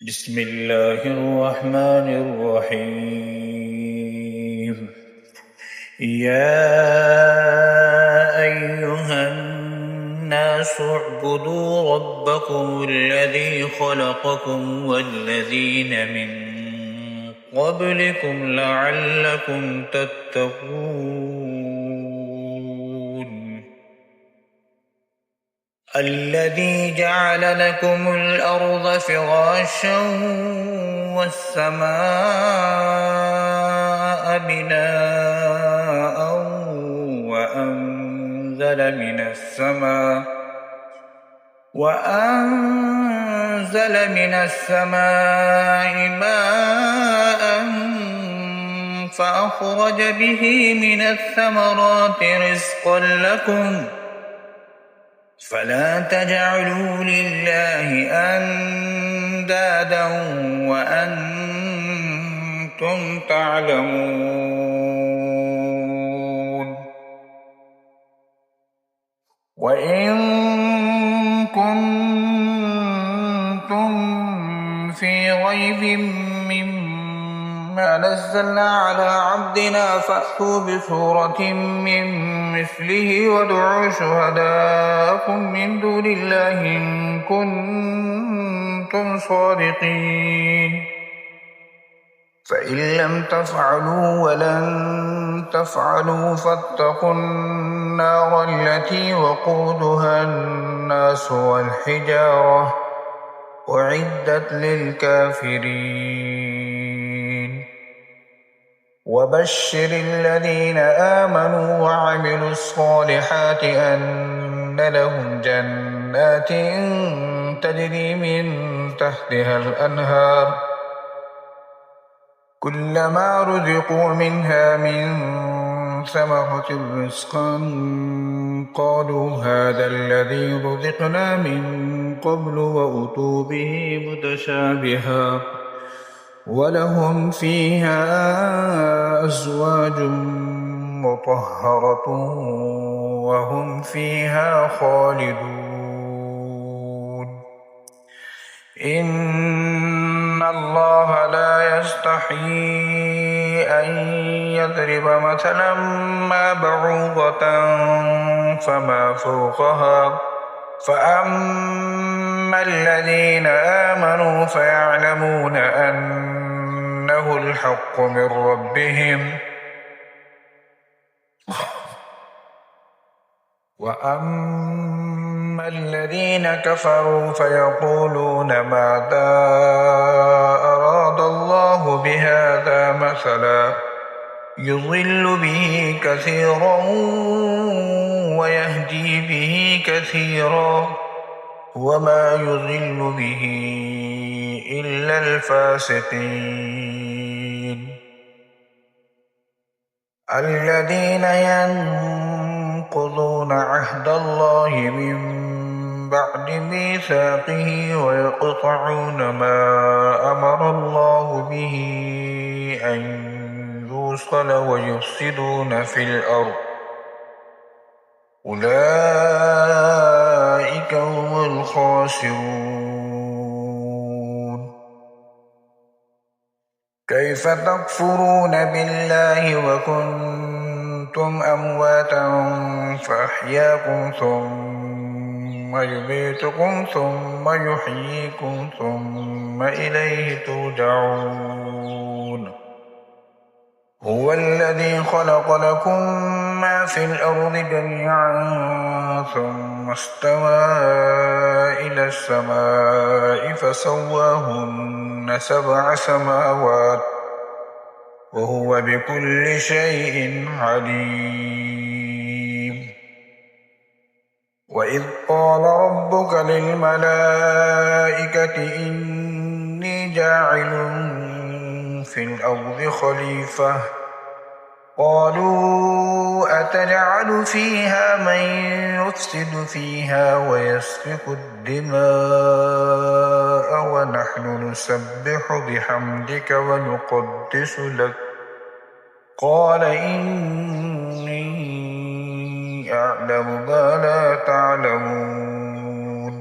بسم الله الرحمن الرحيم. يا أيها الناس اعبدوا ربكم الذي خلقكم والذين من قبلكم لعلكم تتقون. الذي جعل لكم الأرض فراشا والسماء بناء وأنزل من السماء ماء فأخرج به من الثمرات رزقا لكم فلا تجعلوا لله أندادا وأنتم تعلمون. وإن كنتم في ريب مما نزلنا على عبدنا فأتوا بسورة من مثله وادعوا شهداءكم من دون الله إن كنتم صادقين. فإن لم تفعلوا ولن تفعلوا فاتقوا النار التي وقودها الناس والحجارة أعدت للكافرين. وبشر الذين آمنوا وعملوا الصالحات أن لهم جنات تجري من تحتها الأنهار كلما رزقوا منها من ثمرة رزقا قالوا هذا الذي رزقنا من قبل وأتوا به متشابها ولهم فيها أزواج مطهرة وهم فيها خالدون. إن الله لا يستحيي أن يضرب مثلا ما بعوضة فما فوقها فأما الذين آمنوا فيعلمون أنه الحق من ربهم وأما الذين كفروا فيقولون ماذا أراد الله بهذا مثلا يضل به كثيرا ويهدي به كثيرا وما يضل به إلا الفاسقين. الذين ينقضون عهد الله من بعد ميثاقه ويقطعون ما أمر الله به أن يوصل ويفسدون في الأرض أولئك هم الخاسرون. كيف تكفرون بالله وكنتم أمواتا فأحياكم ثم يميتكم ثم يحييكم ثم إليه ترجعون. هو الذي خلق لكم ما في الأرض جميعا ثم استوى إلى السماء فسواهن 7 سماوات وهو بكل شيء عليم. وإذ قال ربك للملائكة إني جاعل في الأرض خليفة قالوا أتجعل فيها من يفسد فيها ويسفك الدماء ونحن نسبح بحمدك ونقدس لك قال إني أعلم ما لا تعلمون.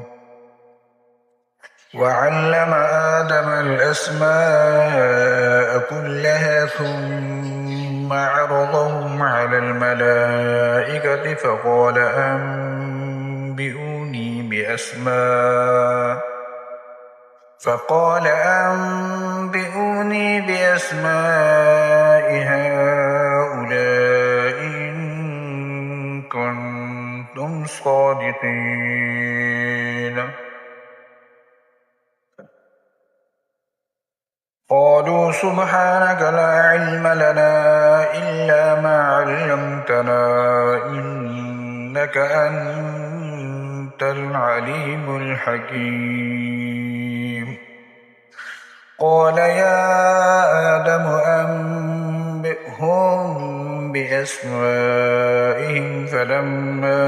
وعلم آدم الأسماء كلها ثم عرضهم على الملائكة فقال أنبئوني بأسماء هؤلاء إن كنتم صادقين. قالوا سبحانك لا علم لنا إلا ما علمتنا إنك أنت العليم الحكيم. قال يا آدم أنبئهم بأسمائهم فلما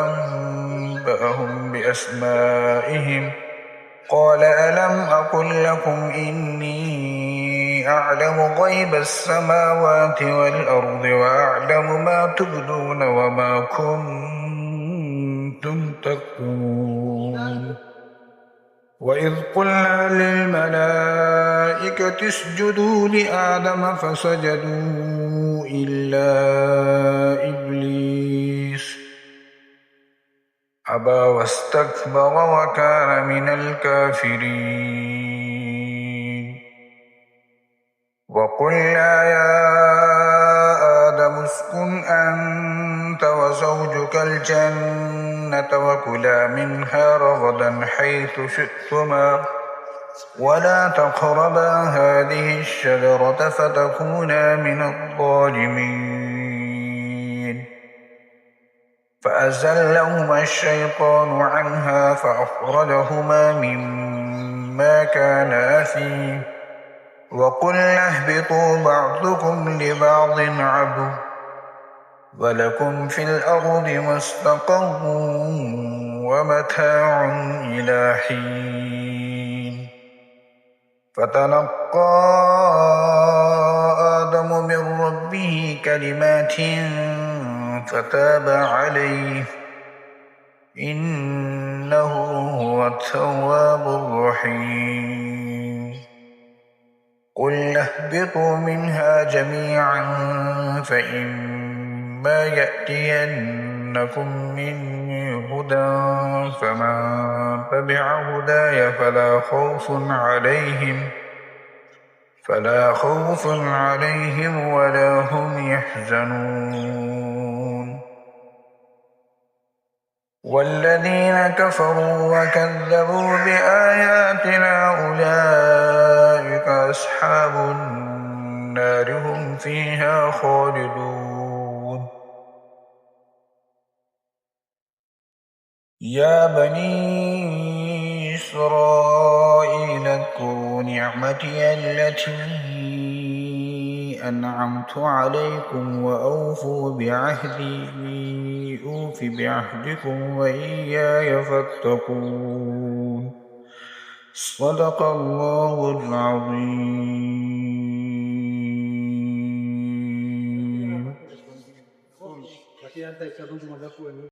أنبأهم بأسمائهم قال ألم أقل لكم إني أعلم غيب السماوات والأرض وأعلم ما تبدون وما كنتم تكتمون. وإذ قلنا للملائكة اسجدوا لآدم فسجدوا إلا إبليس أبى واستكبر وكان من الكافرين. وقلنا يا آدم اسكن أنت وزوجك الجنة وكلا منها رغدا حيث شئتما ولا تقربا هذه الشجرة فتكونا من الظالمين. فأزلهما الشيطان عنها فأخرجهما مما كانا فيه وقلنا اهبطوا بعضكم لبعض عدو ولكم في الأرض مستقر ومتاع إلى حين. فتلقى آدم من ربه كلمات فتاب عليه إنه هو التواب الرحيم. قلنا اهبطوا منها جميعا فإما يأتينكم مني هدى فمن تبع هداي فلا خوف عليهم ولا هم يحزنون. والذين كفروا وكذبوا بآياتنا أولئك أصحاب النار هم فيها خالدون. يا بني إسرائيل اذكروا نعمتي التي أنعمت عليكم وأوفوا بعهدي أوف بعهدكم وإياي فاتقون. صدق الله العظيم.